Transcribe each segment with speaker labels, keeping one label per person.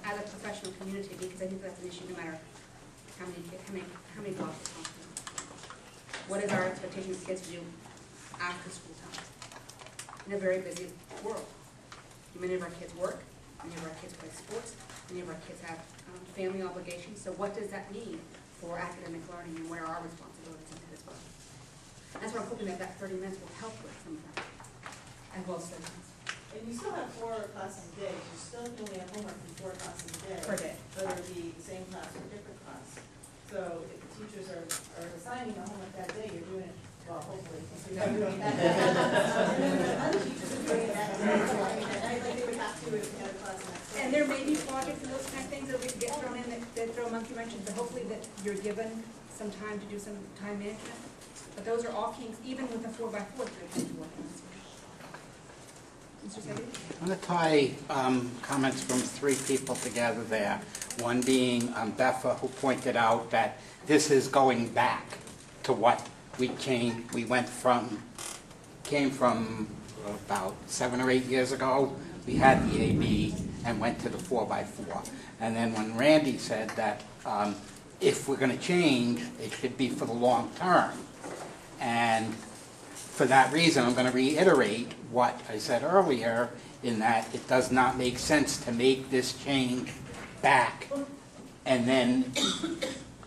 Speaker 1: as a professional community, because I think that's an issue no matter how many blocks it's on. What is our expectation of kids to do after school time? In a very busy world. Many of our kids work, many of our kids play sports, many of our kids have family obligations. So what does that mean for academic learning and where are our responsibilities in it as well? That's why I'm hoping that 30 minutes will help with some of that, as well as studies.
Speaker 2: And you still have 4 classes a day. You still can only have homework from 4 classes a day.
Speaker 1: Per day.
Speaker 2: Whether it be the same class or a different class. So if the teachers are assigning a homework that day, you're doing it, well, hopefully. You're not doing that day. And then the other teachers are doing it that day. So I mean, I like they would have to if we had a class next day.
Speaker 1: And there may be projects and those kind of things that we can get thrown in that throw a monkey wrench in, but hopefully that you're given some time to do some time management. But those are all kinks, even with the 4x4 that you have to work on. Mr. Segedy?
Speaker 3: I'm going to tie comments from 3 people together there. One being Beffa, who pointed out that this is going back to what we came from about 7 or 8 years ago. We had the AB and went to the 4x4. And then when Randy said that if we're going to change, it should be for the long term. And for that reason, I'm going to reiterate what I said earlier, in that it does not make sense to make this change back and then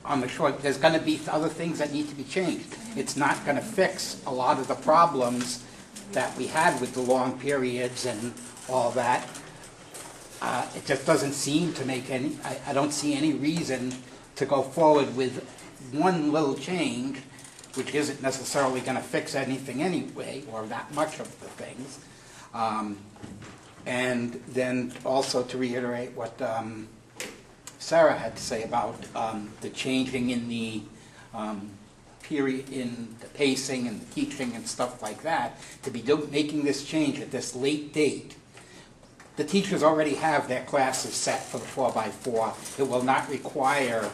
Speaker 3: on the short, there's going to be other things that need to be changed. It's not going to fix a lot of the problems that we had with the long periods and all that. It just doesn't seem to make any, I don't see any reason to go forward with one little change, which isn't necessarily going to fix anything anyway, or that much of the things. And then also to reiterate what Sarah had to say about the changing in the period, in the pacing and the teaching and stuff like that, to be making this change at this late date. The teachers already have their classes set for the 4x4. It will not require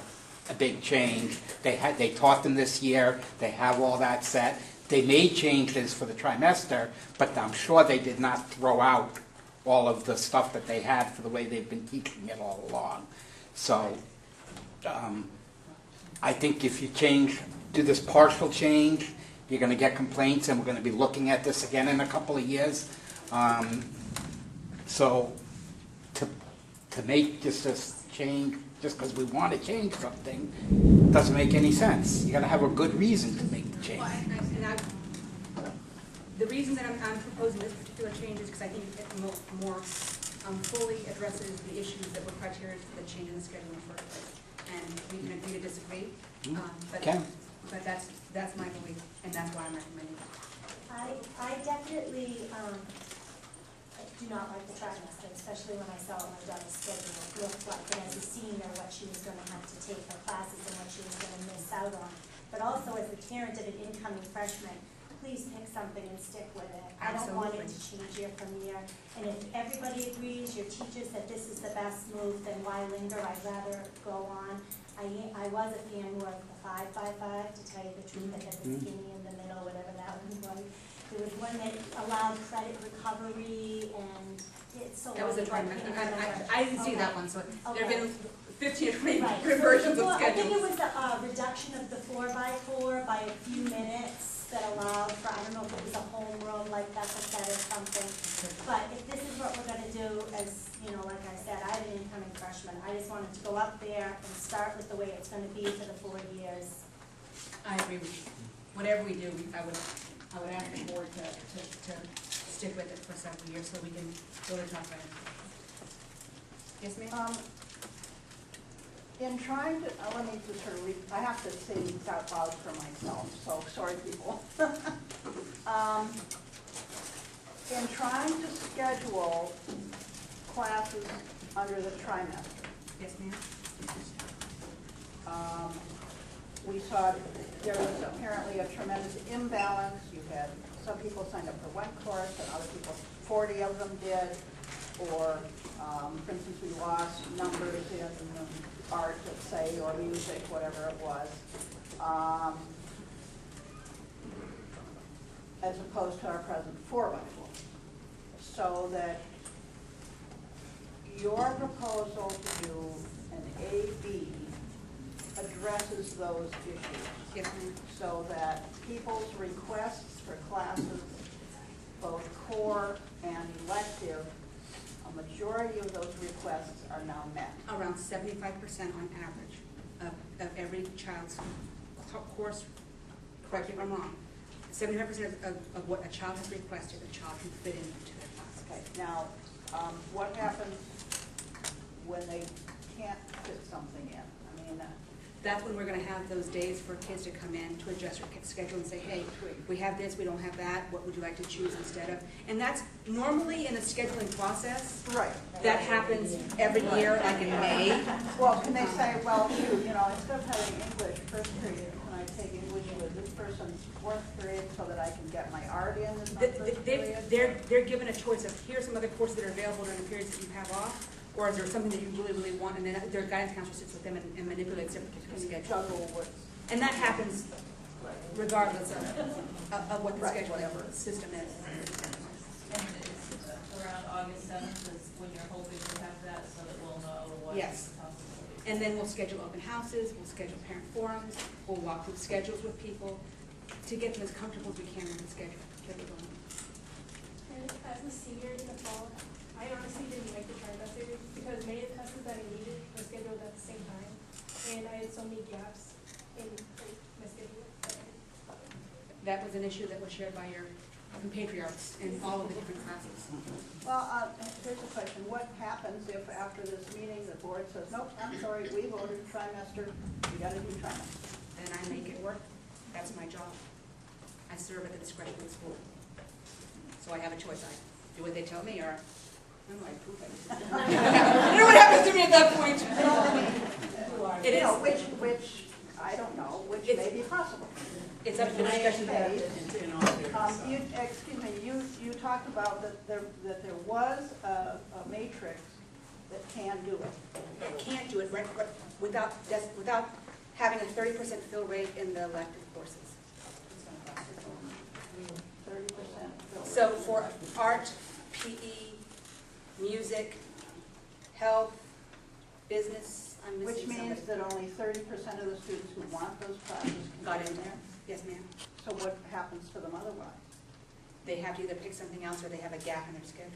Speaker 3: a big change. They taught them this year. They have all that set. They made changes for the trimester, but I'm sure they did not throw out all of the stuff that they had for the way they've been teaching it all along. So I think if you do this partial change, you're going to get complaints, and we're going to be looking at this again in a couple of years. So to make just this change, just because we want to change something, doesn't make any sense. You got to have a good reason to make the change.
Speaker 1: Well, the reason that I'm proposing this particular change is because I think it more fully addresses the issues that were criteria for the change in the schedule in the first place. And we can agree to disagree, but that's my belief, and that's why I'm recommending it.
Speaker 4: I definitely do not like the trimester, especially when I saw my daughter's schedule looked like, and as a senior, what she was going to have to take her classes and what she was going to miss out on. But also as a parent of an incoming freshman, please pick something and stick with it. I don't want it to change year from year. And if everybody agrees, your teachers, that this is the best move, then why linger? I'd rather go on. I was a fan more of the 5x5, to tell you the truth. I had the skinny in the middle, whatever that one was. There was one that allowed credit recovery, and it's so.
Speaker 1: That was a trimester. I didn't see that one, so there have been 15 or 20
Speaker 4: right.
Speaker 1: different versions of schedules.
Speaker 4: I think it was a reduction of the 4x4 by a few minutes that allowed for, I don't know if it was a homeroom like that or something. But if this is what we're going to do, as you know, like I said, I have an incoming freshman. I just wanted to go up there and start with the way it's going to be for the 4 years.
Speaker 1: I agree with you. Whatever we do, I would ask the board to stick with it for several years so we can really talk about it. Yes, ma'am?
Speaker 5: In trying to, let me just sort of read, I have to say these out loud for myself, so sorry people. In trying to schedule classes under the trimester,
Speaker 1: Yes, ma'am.
Speaker 5: we saw there was apparently a tremendous imbalance. You had some people signed up for one course and other people, 40 of them did, or for instance, we lost numbers in art, let's say, or music, whatever it was, as opposed to our present 4x4. So that your proposal to do an A-B addresses those issues,
Speaker 1: Yes, ma'am.
Speaker 5: so that people's requests for classes, both core and elective, a majority of those requests are now met.
Speaker 1: Around 75% on average of every child's course, correct me if I'm wrong, 75% of what a child has requested, a child can fit into their class.
Speaker 5: Okay, now, what happens when they can't fit something in? I mean,
Speaker 1: That's when we're gonna have those days for kids to come in to adjust their kid's schedule and say, hey, we have this, we don't have that, what would you like to choose instead of? And that's normally in the scheduling process.
Speaker 5: right.
Speaker 1: That happens every year, like in May.
Speaker 5: Well, can they say, well, shoot, you know, instead of having English first period, can I take English with this person's fourth period so that I can get my art in my first period?
Speaker 1: They're given a choice of, here's some other courses that are available during the periods that you have off, or is there something that you really, really want, and then their guidance counselor sits with them and manipulates their particular
Speaker 5: Can you
Speaker 1: schedule.
Speaker 5: juggle what's
Speaker 1: And that happens regardless of what the
Speaker 5: Right,
Speaker 1: schedule
Speaker 5: whatever.
Speaker 1: system is.
Speaker 6: And it's around August 7th is when you're hoping to have that, so that we'll know what.
Speaker 1: Yes. And then we'll schedule open houses, we'll schedule parent forums, we'll walk through schedules with people to get them as comfortable as we can with the schedule.
Speaker 7: And as a senior in the fall, I honestly didn't like the trimester because many of the classes that I needed were scheduled at the same time, and I had so many gaps in my schedule.
Speaker 1: That was an issue that was shared by your compatriots in all of the different classes.
Speaker 5: Well, here's a question. What happens if after this meeting, the board says, nope, I'm sorry, we voted trimester, we gotta do trimester?
Speaker 1: Then I make it work. That's my job. I serve at the discretion of the school. So I have a choice. I do what they tell me, or I don't know, I prove it. You know what happens to me at that point? It
Speaker 5: You know,
Speaker 1: is,
Speaker 5: which, I don't know, which
Speaker 1: It's-
Speaker 5: may be possible.
Speaker 1: it's up to the discretion.
Speaker 5: Excuse me, you talked about that there was a matrix that can do it.
Speaker 1: It can't do it without having a 30% fill rate in the elective courses.
Speaker 5: 30%.
Speaker 1: So for art, PE, music, health, business, I'm
Speaker 5: Which
Speaker 1: missing
Speaker 5: means
Speaker 1: somebody.
Speaker 5: that only 30% of the students who want those classes
Speaker 1: Got
Speaker 5: can
Speaker 1: in
Speaker 5: get in
Speaker 1: there?
Speaker 5: there.
Speaker 1: Yes, ma'am.
Speaker 5: So what happens to them otherwise?
Speaker 1: They have to either pick something else or they have a gap in their schedule.